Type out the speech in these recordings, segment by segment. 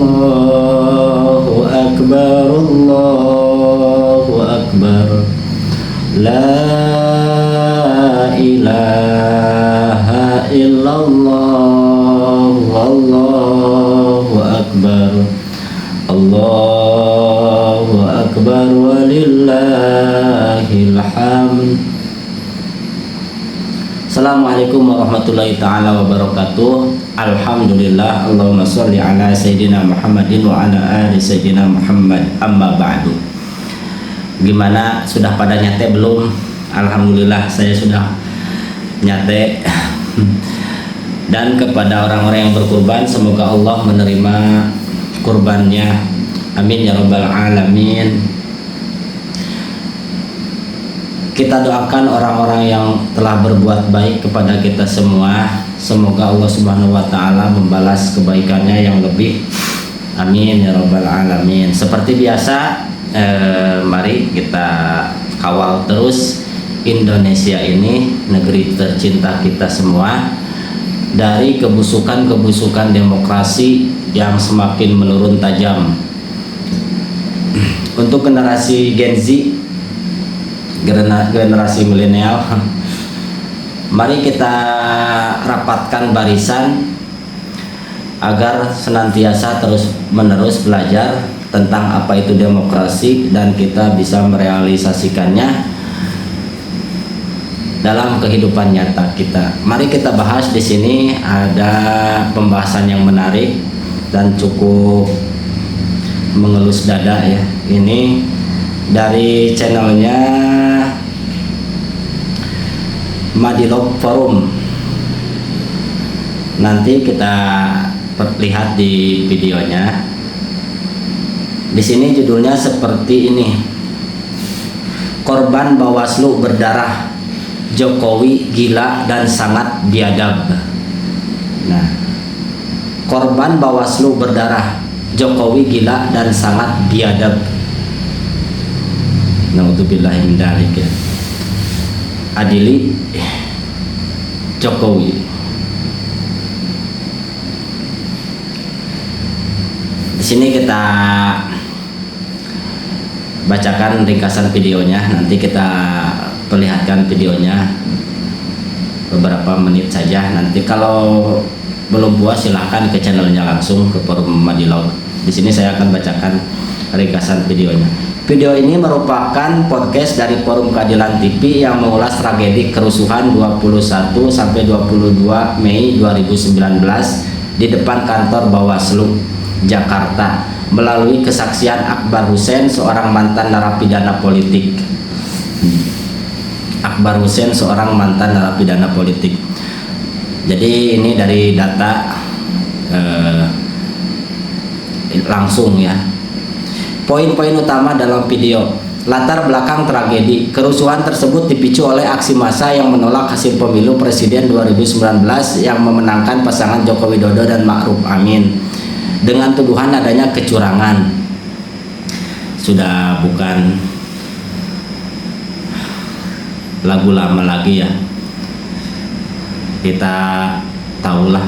Allahu Akbar, Allahu Akbar. La ilaha illallah, Allahu Akbar. Allahu Akbar walillahil hamd. Assalamualaikum warahmatullahi ta'ala wabarakatuh. Alhamdulillah. Allahumma sholli ala Sayyidina Muhammadin wa ala ali Sayyidina Muhammad. Amma ba'du. Gimana, sudah pada nyate belum? Alhamdulillah saya sudah nyate. Dan kepada orang-orang yang berkurban, semoga Allah menerima kurbannya. Amin ya rabbal alamin. Kita doakan orang-orang yang telah berbuat baik kepada kita semua. Semoga Allah Subhanahu wa Ta'ala membalas kebaikannya yang lebih. Amin ya rabbal alamin. Seperti biasa, mari kita kawal terus Indonesia ini, negeri tercinta kita semua, dari kebusukan-kebusukan demokrasi yang semakin menurun tajam. Untuk generasi Gen Z, generasi milenial, mari kita rapatkan barisan agar senantiasa terus-menerus belajar tentang apa itu demokrasi dan kita bisa merealisasikannya dalam kehidupan nyata kita. Mari kita bahas di sini, ada pembahasan yang menarik dan cukup mengelus dada ya. Ini dari channelnya Madilog Forum. Nanti kita lihat di videonya. Di sini judulnya seperti ini: korban Bawaslu berdarah, Jokowi gila dan sangat biadab. Nah, korban Bawaslu berdarah, Jokowi gila dan sangat biadab. Naudzubillahi min dzalik. Adili Jokowi. Di sini kita bacakan ringkasan videonya. Nanti kita perlihatkan videonya beberapa menit saja. Nanti kalau belum puas silahkan ke channelnya langsung, ke Forum Madilog. Di sini saya akan bacakan ringkasan videonya. Video ini merupakan podcast dari Forum Keadilan TV yang mengulas tragedi kerusuhan 21 sampai 22 Mei 2019 di depan kantor Bawaslu Jakarta melalui kesaksian Akbar Hussein, seorang mantan narapidana politik. Akbar Hussein, seorang mantan narapidana politik. Jadi ini dari data langsung ya. Poin-poin utama dalam video: latar belakang tragedi kerusuhan tersebut dipicu oleh aksi massa yang menolak hasil pemilu presiden 2019 yang memenangkan pasangan Joko Widodo dan Ma'ruf Amin dengan tuduhan adanya kecurangan. Sudah bukan lagu lama lagi ya. Kita tahulah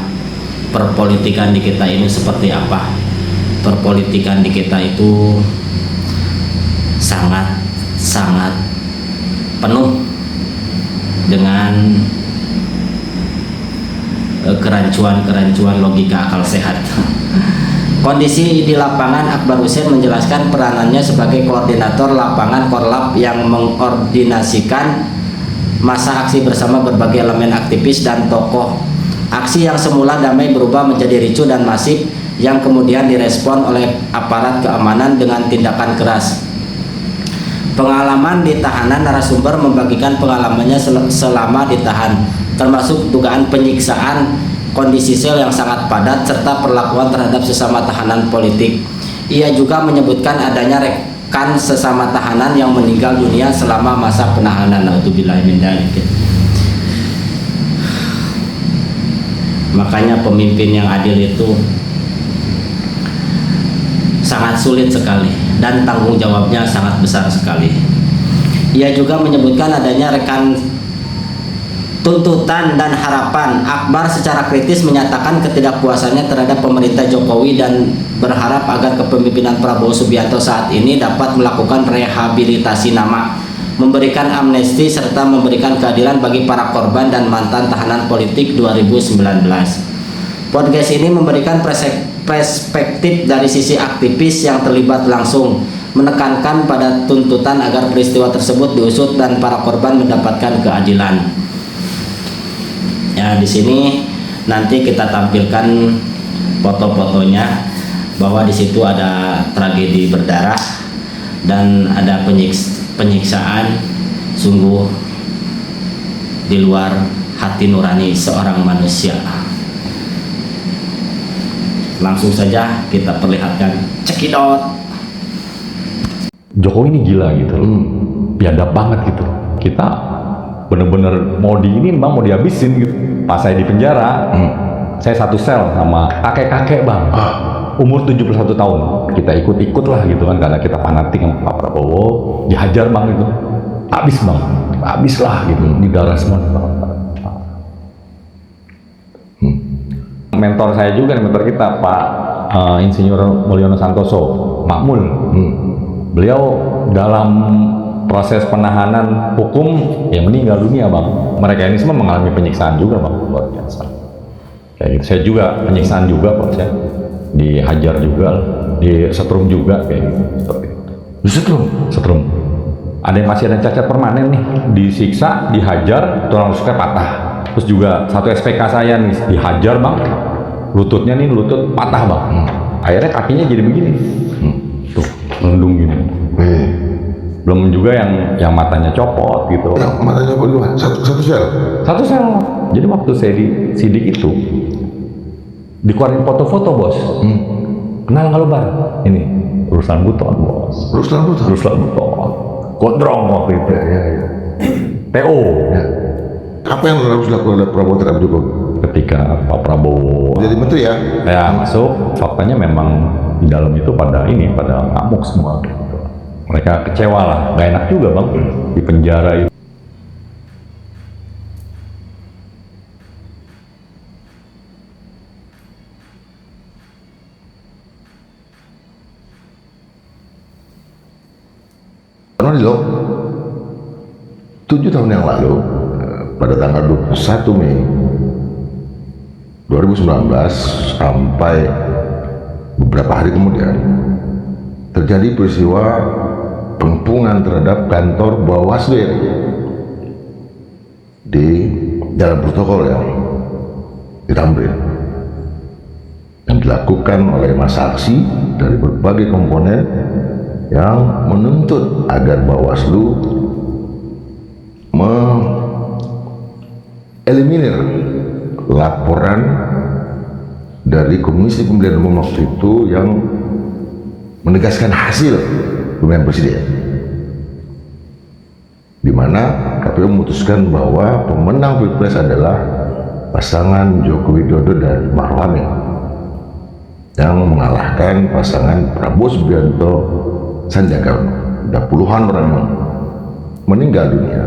perpolitikan di kita ini seperti apa. Perpolitikan di kita itu sangat penuh dengan kerancuan logika akal sehat. Kondisi di lapangan, Akbar Hussein menjelaskan peranannya sebagai koordinator lapangan Korlap yang mengordinasikan masa aksi bersama berbagai elemen aktivis dan tokoh. Aksi yang semula damai berubah menjadi ricuh dan masif yang kemudian direspon oleh aparat keamanan dengan tindakan keras. Pengalaman di tahanan, narasumber membagikan pengalamannya selama ditahan, termasuk dugaan penyiksaan, kondisi sel yang sangat padat, serta perlakuan terhadap sesama tahanan politik. Ia juga menyebutkan adanya rekan sesama tahanan yang meninggal dunia selama masa penahanan. Naudzubillahi min dzalik. Makanya pemimpin yang adil itu sangat sulit sekali dan tanggung jawabnya sangat besar sekali. Ia juga menyebutkan adanya rekan tuntutan dan harapan. Akbar secara kritis menyatakan ketidakpuasannya terhadap pemerintah Jokowi dan berharap agar kepemimpinan Prabowo Subianto saat ini dapat melakukan rehabilitasi nama, memberikan amnesti serta memberikan keadilan bagi para korban dan mantan tahanan politik 2019. Podcast ini memberikan perspektif dari sisi aktivis yang terlibat langsung, menekankan pada tuntutan agar peristiwa tersebut diusut dan para korban mendapatkan keadilan. Ya, di sini nanti kita tampilkan foto-fotonya bahwa di situ ada tragedi berdarah dan ada penyiksaan sungguh di luar hati nurani seorang manusia. Langsung saja kita perlihatkan, cekidot. Jokowi ini gila gitu, biadab banget gitu. Kita bener-bener mau mau dihabisin gitu. Pas saya di penjara, saya satu sel sama kakek-kakek bang, umur 71 tahun. Kita ikut-ikut lah gitu kan, karena kita fanatik sama Pak Prabowo, dihajar bang itu, habis lah gitu, di darah semua. Mentor saya juga, mentor kita Pak Insinyur Mulyono Santoso, Makmul. Beliau dalam proses penahanan hukum yang meninggal dunia bang. Mereka ini semua mengalami penyiksaan juga bang, luar biasa. Kayak gitu. Saya juga penyiksaan juga kok, saya dihajar juga, disetrum juga kayak gitu. Seperti itu. Disetrum. Ada yang masih ada cacat permanen nih, disiksa, dihajar, tulang rusuknya patah. Terus juga satu SPK saya nih dihajar bang, lututnya nih lutut patah bang. Akhirnya kakinya jadi begini, tuh melendung gini. Belum juga yang matanya copot gitu. Yang matanya copot dulu, satu sel? Satu sel. Jadi waktu saya di sidik itu, dikeluarin foto-foto bos. Kenal nggak lo bar? Ini Ruslan Buton bos. Ruslan Buton. Gondrong waktu itu. Ya. TO. Ya. Apa yang harus dilakukan oleh Prabowo terhadap Jokowi? Ketika Pak Prabowo jadi menteri ya? Ya masuk, faktanya memang di dalam itu pada ngamuk semua. Mereka kecewa lah, gak enak juga bang di penjara itu. Karena di 7 tahun yang lalu, pada tanggal 21 Mei 2019 sampai beberapa hari kemudian, terjadi peristiwa pengepungan terhadap kantor Bawaslu di dalam protokol yang di Tamrin, yang dilakukan oleh massa aksi dari berbagai komponen yang menuntut agar Bawaslu mengeliminir laporan dari Komisi Pemilihan Umum waktu itu yang menegaskan hasil pemilihan presiden, di mana KPU memutuskan bahwa pemenang Pilpres adalah pasangan Joko Widodo dan Ma'ruf Amin yang mengalahkan pasangan Prabowo Subianto Sandiaga Uno. Ada puluhan orang yang meninggal dunia,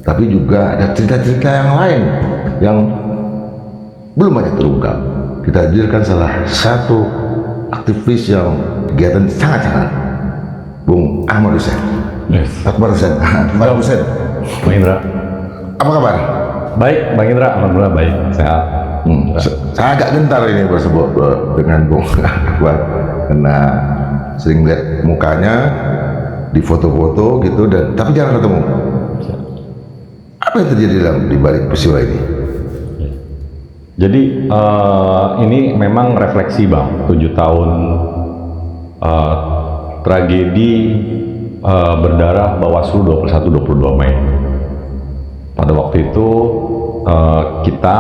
tapi juga ada cerita-cerita yang lain yang belum banyak terungkap. Kita hadirkan salah satu aktivis yang kegiatan sangat-sangat, Bung Ahmad Hussein. Yes. Akbar Hussein. Bang Indra. Apa kabar? Baik, Bang Indra. Alhamdulillah baik, sehat. Saya agak gentar ini bersebut dengan Bung Akbar karena sering lihat mukanya di foto-foto gitu, dan tapi jarang ketemu. Apa yang terjadi di balik peristiwa ini? Jadi ini memang refleksi bang, 7 tahun tragedi berdarah Bawaslu 21-22 Mei. Pada waktu itu kita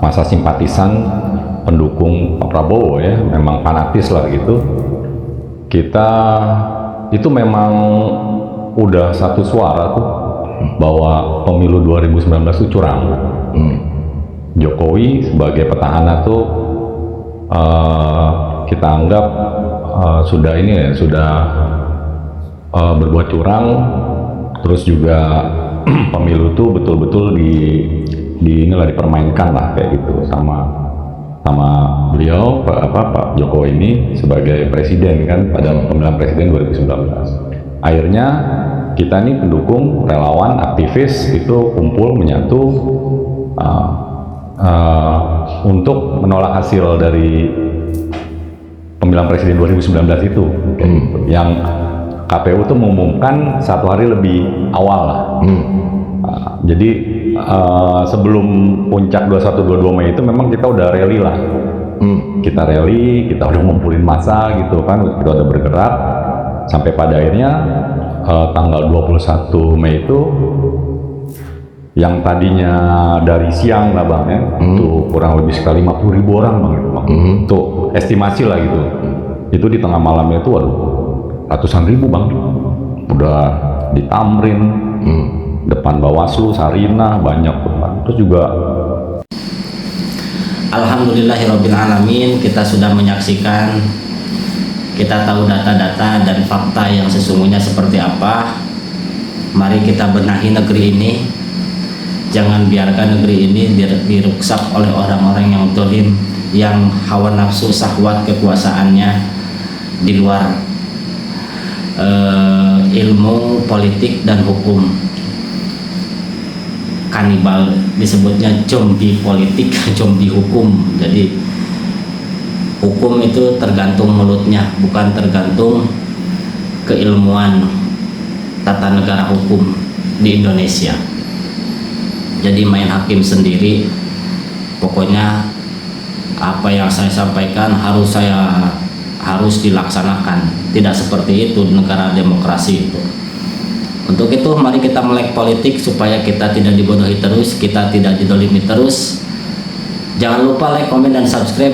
masa simpatisan pendukung Pak Prabowo ya, memang fanatis lah gitu. Kita itu memang udah satu suara tuh bahwa pemilu 2019 itu curang. Jokowi sebagai petahana tuh kita anggap sudah berbuat curang, terus juga pemilu tuh betul-betul inilah dipermainkan lah kayak gitu sama beliau Pak Jokowi ini sebagai presiden kan pada pemilihan presiden 2019. Akhirnya kita nih pendukung, relawan, aktivis itu kumpul menyatu untuk menolak hasil dari pemilihan presiden 2019 itu. Yang KPU tuh mengumumkan 1 hari lebih awal lah. Jadi sebelum puncak 21-22 Mei itu memang kita udah rally lah. Kita rally, kita udah ngumpulin massa gitu kan, kita udah bergerak sampai pada akhirnya tanggal 21 Mei itu yang tadinya dari siang lah Bang ya, itu kurang lebih sekitar 50.000 orang Bang itu Bang. Untuk estimasi lah gitu. Itu di tengah malamnya itu waduh ratusan ribu Bang. Udah di Tamrin, depan Bawaslu, Sarinah banyak tuh Bang. Terus juga Alhamdulillahirrabbilalamin, kita sudah menyaksikan, kita tahu data-data dan fakta yang sesungguhnya seperti apa. Mari kita benahi negeri ini. Jangan biarkan negeri ini diruksak oleh orang-orang yang zalim, yang hawa nafsu syahwat kekuasaannya di luar ilmu politik dan hukum. Kanibal disebutnya zombie politik, zombie hukum. Jadi hukum itu tergantung mulutnya, bukan tergantung keilmuan tata negara hukum di Indonesia. Jadi main hakim sendiri, pokoknya apa yang saya sampaikan harus dilaksanakan. Tidak seperti itu negara demokrasi itu. Untuk itu mari kita melek politik supaya kita tidak dibodohi terus, kita tidak didolimi terus. Jangan lupa like, komen, dan subscribe.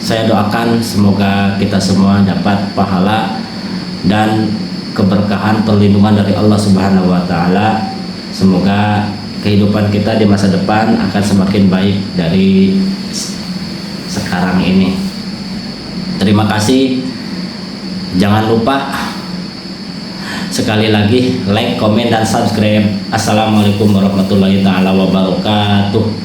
Saya doakan semoga kita semua dapat pahala dan keberkahan perlindungan dari Allah Subhanahu wa taala. Semoga kehidupan kita di masa depan akan semakin baik dari sekarang ini. Terima kasih. Jangan lupa sekali lagi like, komen, dan subscribe. Assalamualaikum warahmatullahi taala wabarakatuh.